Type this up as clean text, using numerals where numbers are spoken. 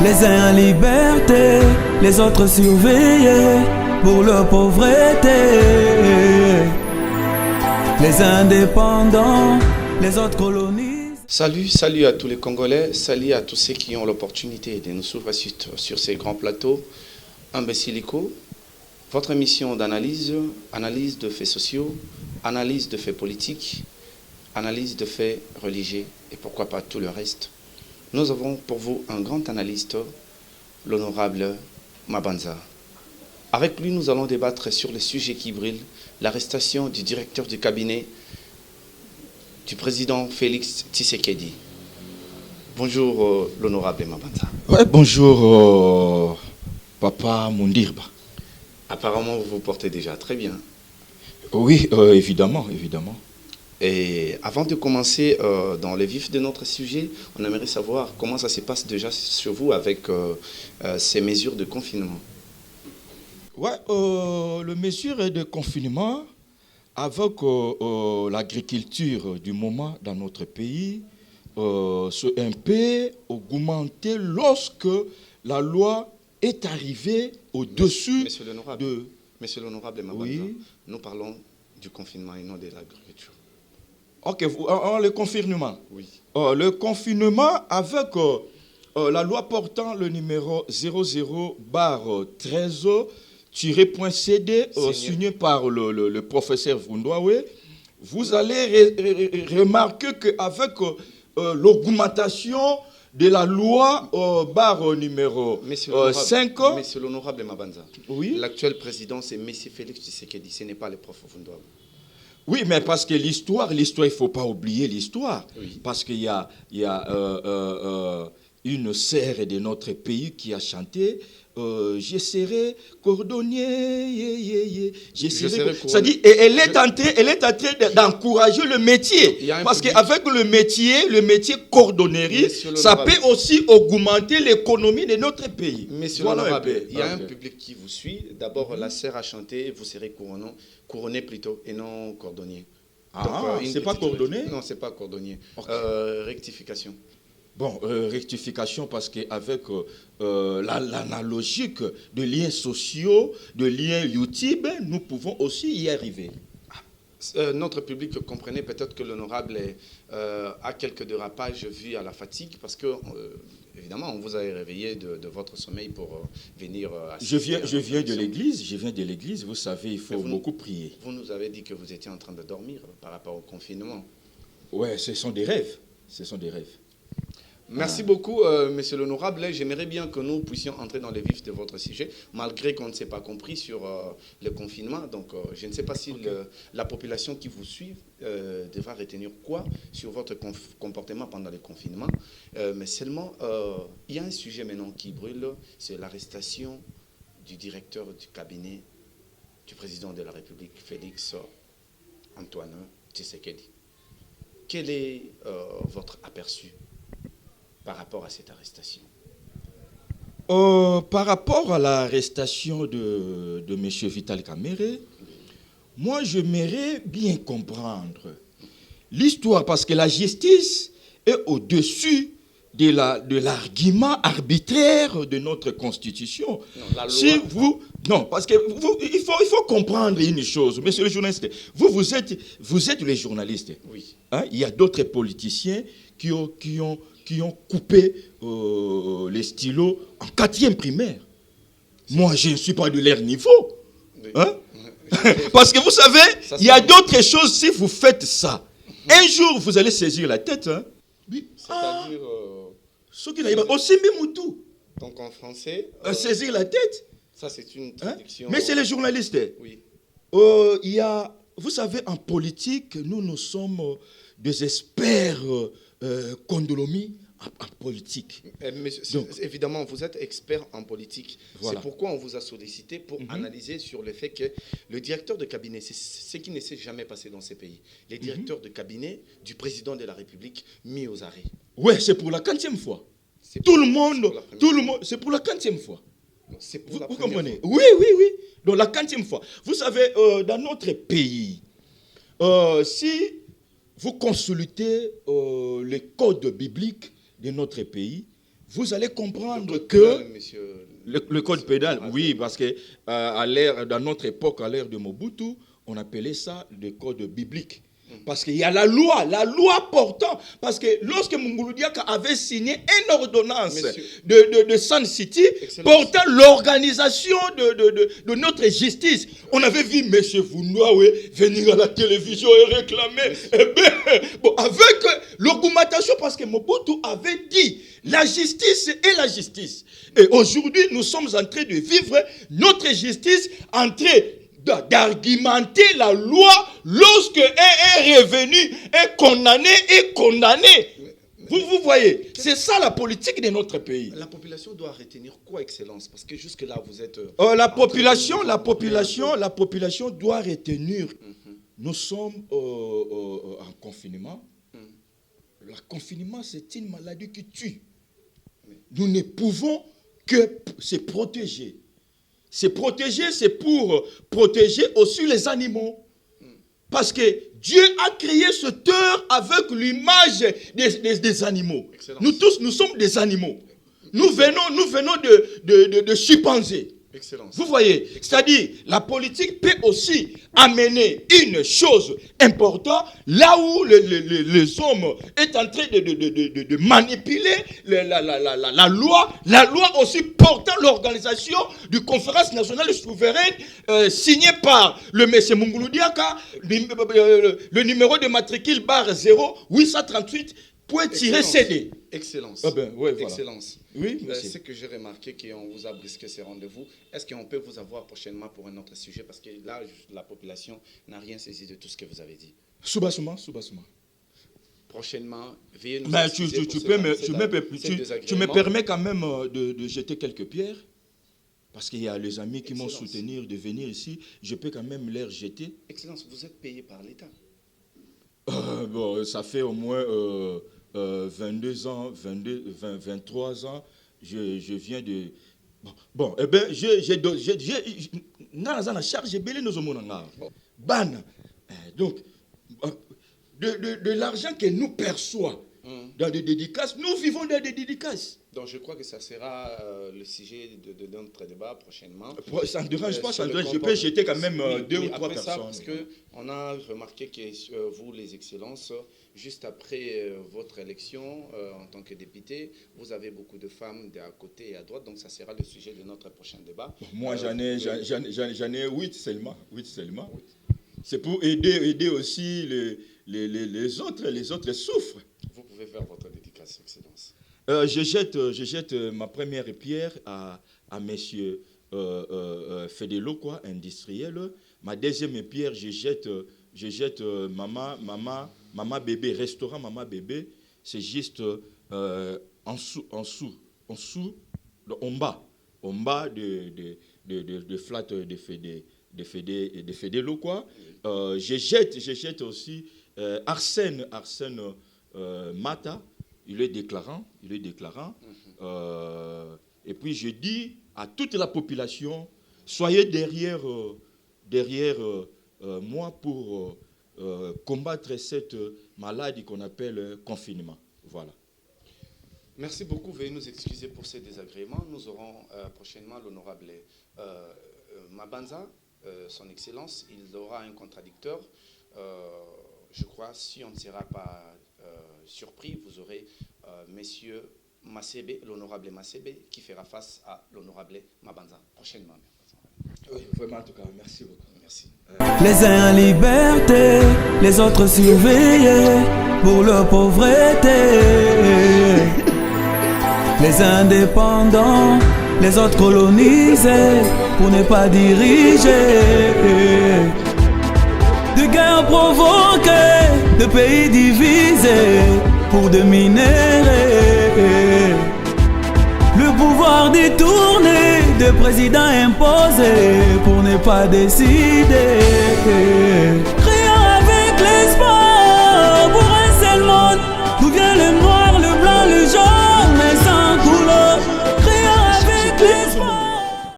Les uns en liberté, les autres surveillés pour leur pauvreté. Les indépendants, les autres colonisent. Salut à tous les Congolais, salut à tous ceux qui ont l'opportunité de nous suivre sur ces grands plateaux. Imbécilico, votre émission d'analyse, analyse de faits sociaux, analyse de faits politiques, analyse de faits religieux et pourquoi pas tout le reste. Nous avons pour vous un grand analyste, l'honorable Mabanza. Avec lui, nous allons débattre sur les sujets qui brûlent, l'arrestation du directeur du cabinet du président Félix Tshisekedi. Bonjour, l'honorable Mabanza. Ouais, bonjour, Papa Mundirba. Apparemment, vous vous portez déjà très bien. Oui, évidemment. Et avant de commencer dans le vif de notre sujet, on aimerait savoir comment ça se passe déjà chez vous avec ces mesures de confinement. Ouais, le mesure de confinement avec l'agriculture du moment dans notre pays c'est un peu augmenté lorsque la loi est arrivée au-dessus Monsieur l'honorable Mabanza, oui. Nous parlons du confinement et non de l'agriculture. Ok, le confinement. Oui. Le confinement avec la loi portant le numéro 00/13-CD signé par le professeur Vundoawe, vous allez remarquer qu'avec l'augmentation de la loi numéro 5... Monsieur l'honorable Mabanza, oui. L'actuel président c'est M. Félix Tshisekedi, ce n'est pas le prof Vundoawe. Oui, mais parce que l'histoire, il ne faut pas oublier l'histoire. Oui. Parce qu'il y a une sœur de notre pays qui a chanté je serai cordonnier, c'est-à-dire, elle est en train d'encourager le métier. Parce qu'avec le métier cordonnerie, ça peut aussi augmenter l'économie de notre pays. Monsieur l'honorable, il y a un public qui vous suit. D'abord, la sœur a chanté, vous serez couronné plutôt, et non cordonnier. Ah, c'est pas cordonnier? Non, c'est pas cordonnier. Okay. Rectification. Bon, rectification parce qu'avec l'analogique de liens sociaux, de liens YouTube, nous pouvons aussi y arriver. Notre public comprenait peut-être que l'honorable a quelques dérapages dus à la fatigue parce que, évidemment, on vous a réveillé de votre sommeil pour venir assister. Je viens de l'église, vous savez, il faut beaucoup prier. Vous nous avez dit que vous étiez en train de dormir par rapport au confinement. Oui, ce sont des rêves. Merci beaucoup, monsieur l'honorable. J'aimerais bien que nous puissions entrer dans le vif de votre sujet, malgré qu'on ne s'est pas compris sur le confinement. Donc, je ne sais pas si la population qui vous suit devra retenir quoi sur votre comportement pendant le confinement. Mais seulement, il y a un sujet maintenant qui brûle, c'est l'arrestation du directeur du cabinet du président de la République, Félix Antoine Tshisekedi. Quel est votre aperçu par rapport à cette arrestation? Par rapport à l'arrestation de M. Vital Kamerhe, moi j'aimerais bien comprendre l'histoire parce que la justice est au-dessus de l'argument arbitraire de notre Constitution. Non, parce que il faut comprendre une chose, monsieur le journaliste. Vous êtes les journalistes. Oui. Hein? Il y a d'autres politiciens qui ont coupé les stylos en 4e primaire. Moi, je ne suis pas de leur niveau. Oui. Hein? Parce que vous savez, il y a d'autres choses, si vous faites ça, un jour, vous allez saisir la tête. Hein? Oui. C'est-à-dire... Donc en français... saisir la tête. Ça, c'est une traduction... Hein? Mais c'est les journalistes. Oui. Vous savez, en politique, nous sommes des experts condominies en politique. Évidemment, vous êtes expert en politique. Voilà. C'est pourquoi on vous a sollicité pour analyser sur le fait que le directeur de cabinet, c'est ce qui ne s'est jamais passé dans ces pays. Les directeurs de cabinet du président de la République mis aux arrêts. Oui, c'est pour la 40e fois. C'est pour la 40e fois. Vous comprenez? Oui. Donc la 40e fois. Vous savez, dans notre pays, si vous consultez les codes bibliques de notre pays, vous allez comprendre Le que... pénal, monsieur, Le code pénal, oui, parce que dans notre époque, à l'ère de Mobutu, on appelait ça le code biblique. Parce qu'il y a la loi portant. Parce que lorsque Mungulu Diaka avait signé une ordonnance de Sun City portant l'organisation de notre justice, on avait vu M. Vunouawe venir à la télévision et réclamer. Avec l'augmentation, parce que Mobutu avait dit la justice est la justice. Et aujourd'hui, nous sommes en train de vivre notre justice en train d'argumenter la loi lorsque elle est revenue, est condamnée. Vous voyez, c'est ça la politique de notre pays. La population doit retenir quoi, Excellence? Parce que jusque-là, vous êtes... La population doit retenir. Nous sommes en confinement. Le confinement, c'est une maladie qui tue. Nous ne pouvons que se protéger. Se protéger, c'est pour protéger aussi les animaux. Parce que Dieu a créé ce terre avec l'image des animaux. Excellence. Nous tous, nous sommes des animaux. Nous venons de chimpanzés. Excellence. Vous voyez, c'est-à-dire la politique peut aussi amener une chose importante là où les hommes est en train de manipuler la loi aussi portant l'organisation du conférence nationale souveraine signée par le M. Mungulu Diaka, le numéro de matricule barre 0838.CD. Excellence. Ah ben, ouais, voilà. Excellence. Oui, ce que j'ai remarqué, qu'on vous a brisqué ces rendez-vous, est-ce qu'on peut vous avoir prochainement pour un autre sujet? Parce que là, la population n'a rien saisi de tout ce que vous avez dit. Soubassement. Prochainement, veuillez nous Mais tu me permets quand même de jeter quelques pierres. Parce qu'il y a les amis qui m'ont soutenu de venir ici. Je peux quand même les jeter. Excellence, vous êtes payé par l'État. Bon, ça fait au moins 22 ans, 23 ans, je viens de... Bon, eh bien, donc, de l'argent que nous perçoivons dans des dédicaces, nous vivons dans des dédicaces. Donc je crois que ça sera le sujet de notre débat prochainement. Ça ne dérange pas, je peux jeter quand même deux ou trois personnes. Parce qu'on a remarqué que vous, les excellences, juste après votre élection en tant que député, vous avez beaucoup de femmes à côté et à droite, donc ça sera le sujet de notre prochain débat. Moi, j'en ai 8 seulement. C'est pour aider aussi les autres souffrent. Vous pouvez faire votre dédicace, Excellence. Je jette ma première pierre à monsieur Fedelo, quoi, industriel. Ma deuxième pierre, je jette maman bébé, restaurant maman bébé. C'est juste en bas de flat de Fedelo, quoi. Je jette aussi Arsène Mata. Il est déclarant. Et puis je dis à toute la population, soyez derrière moi pour combattre cette maladie qu'on appelle confinement. Voilà. Merci beaucoup. Veuillez nous excuser pour ces désagréments. Nous aurons prochainement l'honorable Mabanza, son Excellence. Il aura un contradicteur. Je crois, si on ne sera pas surpris, vous aurez messieurs Massebe, l'honorable Massebe, qui fera face à l'honorable Mabanza prochainement. Oui, vraiment, en tout cas, merci beaucoup. Merci. Les uns en liberté, les autres surveillés pour leur pauvreté. Les indépendants, les autres colonisés pour ne pas diriger. De guerres provoquées, de pays divisés pour dominer. Le pouvoir détourné, de présidents imposés pour ne pas décider.